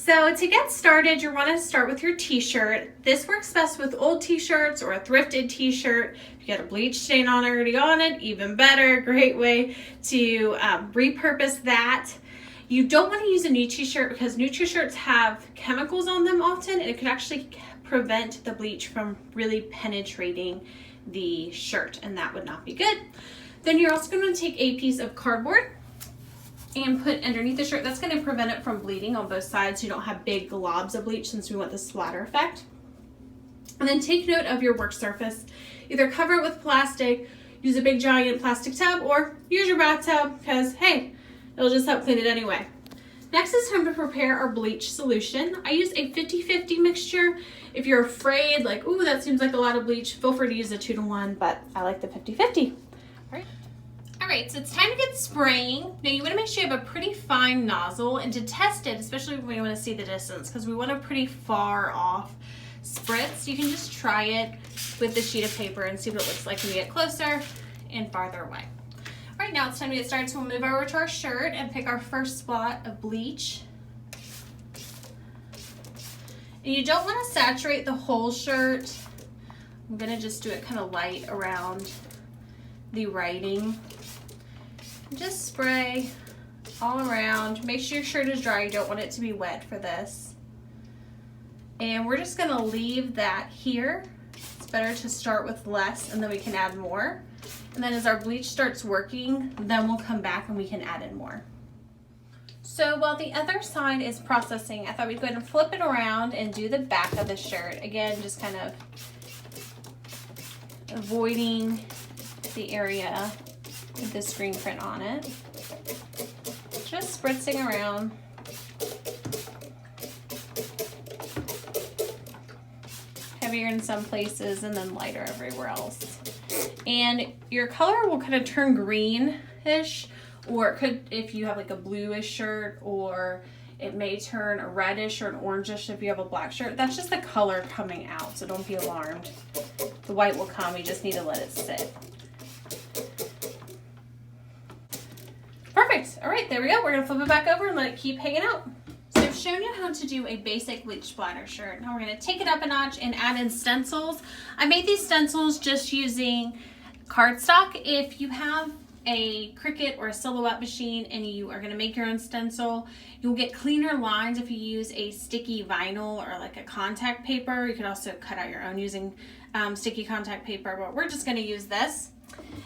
So to get started, you want to start with your t-shirt. This works best with old t-shirts or a thrifted t-shirt. If you got a bleach stain already on it, even better. Great way to repurpose that. You don't want to use a new t-shirt because new t-shirts have chemicals on them often, and it could actually prevent the bleach from really penetrating the shirt, and that would not be good. Then you're also going to take a piece of cardboard and put underneath the shirt. That's going to prevent it from bleeding on both sides so you don't have big globs of bleach, since we want the splatter effect. And then take note of your work surface. Either cover it with plastic, use a big giant plastic tub, or use your bathtub because, hey, it'll just help clean it anyway. Next is time to prepare our bleach solution. I use a 50-50 mixture. If you're afraid, like, ooh, that seems like a lot of bleach, feel free to use a 2-to-1, but I like the 50-50. All right, so it's time to get spraying. Now you want to make sure you have a pretty fine nozzle, and to test it, especially when you want to see the distance, because we want a pretty far off spritz, you can just try it with the sheet of paper and see what it looks like when you get closer and farther away. All right, now it's time to get started, so we'll move over to our shirt and pick our first spot of bleach. And you don't want to saturate the whole shirt. I'm gonna just do it kind of light around the writing. Just spray all around. Make sure your shirt is dry. You don't want it to be wet for this. And we're just gonna leave that here. It's better to start with less and then we can add more. And then as our bleach starts working, then we'll come back and we can add in more. So while the other side is processing, I thought we'd go ahead and flip it around and do the back of the shirt. Again, just kind of avoiding the area with the screen print on it. Just spritzing around. Heavier in some places and then lighter everywhere else. And your color will kind of turn greenish, or it could, if you have like a bluish shirt, or it may turn a reddish or an orangish if you have a black shirt. That's just the color coming out, so don't be alarmed. The white will come, you just need to let it sit. Perfect. All right, there we go. We're gonna flip it back over and let it keep hanging out. So I've shown you how to do a basic bleach splatter shirt. Now we're gonna take it up a notch and add in stencils. I made these stencils just using cardstock. If you have a Cricut or a Silhouette machine and you are gonna make your own stencil, you'll get cleaner lines if you use a sticky vinyl or like a contact paper. You can also cut out your own using sticky contact paper, but we're just gonna use this.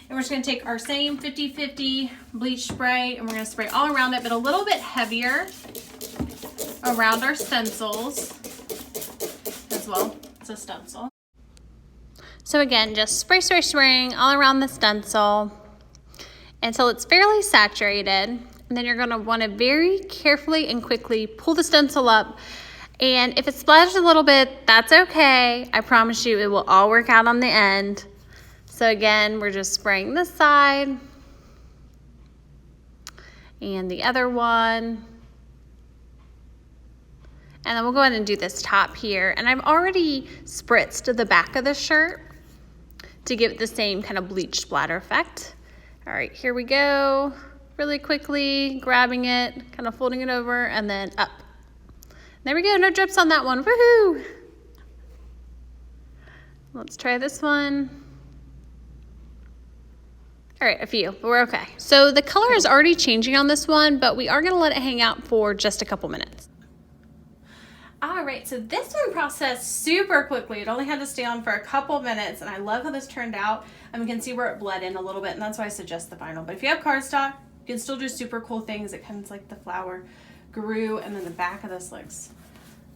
And we're just going to take our same 50-50 bleach spray and we're going to spray all around it, but a little bit heavier around our stencils as well. It's a stencil. So again, just spraying all around the stencil until it's fairly saturated. And then you're going to want to very carefully and quickly pull the stencil up. And if it splatters a little bit, that's okay. I promise you it will all work out on the end. So again, we're just spraying this side and the other one. And then we'll go ahead and do this top here. And I've already spritzed the back of the shirt to give it the same kind of bleach splatter effect. All right, here we go. Really quickly grabbing it, kind of folding it over and then up. There we go, no drips on that one, woohoo! Let's try this one. All right, a few, but we're okay. So the color is already changing on this one, but we are gonna let it hang out for just a couple minutes. All right, so this one processed super quickly. It only had to stay on for a couple minutes, and I love how this turned out. And we can see where it bled in a little bit, and that's why I suggest the vinyl. But if you have cardstock, you can still do super cool things. It kind of like the flower grew, and then the back of this looks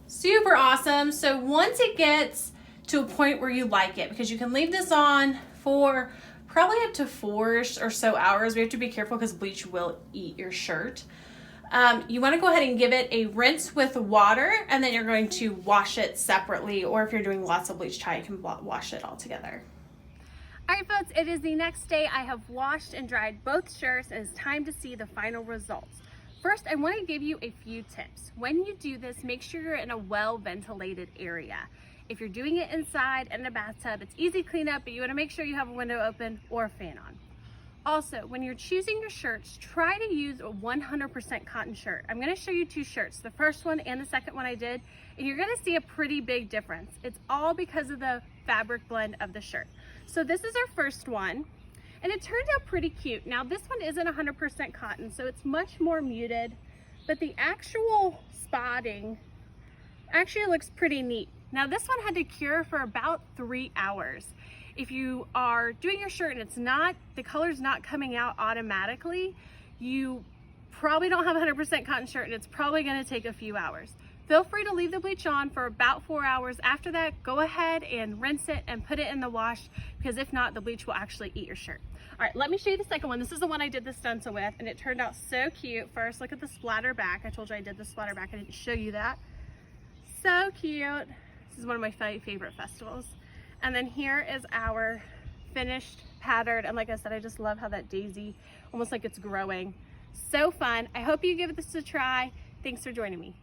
super awesome. So once it gets to a point where you like it, because you can leave this on for probably up to 4 or so hours. We have to be careful because bleach will eat your shirt. You want to go ahead and give it a rinse with water, and then you're going to wash it separately, or if you're doing lots of bleach tie, you can wash it all together. All right, folks, it is the next day. I have washed and dried both shirts, and it's time to see the final results. First, I want to give you a few tips. When you do this, make sure you're in a well-ventilated area. If you're doing it inside in a bathtub, it's easy to clean up, but you want to make sure you have a window open or a fan on. Also, when you're choosing your shirts, try to use a 100% cotton shirt. I'm gonna show you two shirts, the first one and the second one I did, and you're gonna see a pretty big difference. It's all because of the fabric blend of the shirt. So this is our first one, and it turned out pretty cute. Now this one isn't 100% cotton, so it's much more muted, but the actual spotting actually looks pretty neat. Now this one had to cure for about 3 hours. If you are doing your shirt and the color's not coming out automatically, you probably don't have a 100% cotton shirt and it's probably gonna take a few hours. Feel free to leave the bleach on for about 4 hours. After that, go ahead and rinse it and put it in the wash, because if not, the bleach will actually eat your shirt. All right, let me show you the second one. This is the one I did the stencil with, and it turned out so cute. First, look at the splatter back. I told you I did the splatter back. I didn't show you that. So cute. This is one of my favorite festivals. And then here is our finished pattern. And like I said, I just love how that daisy, almost like it's growing. So fun. I hope you give this a try. Thanks for joining me.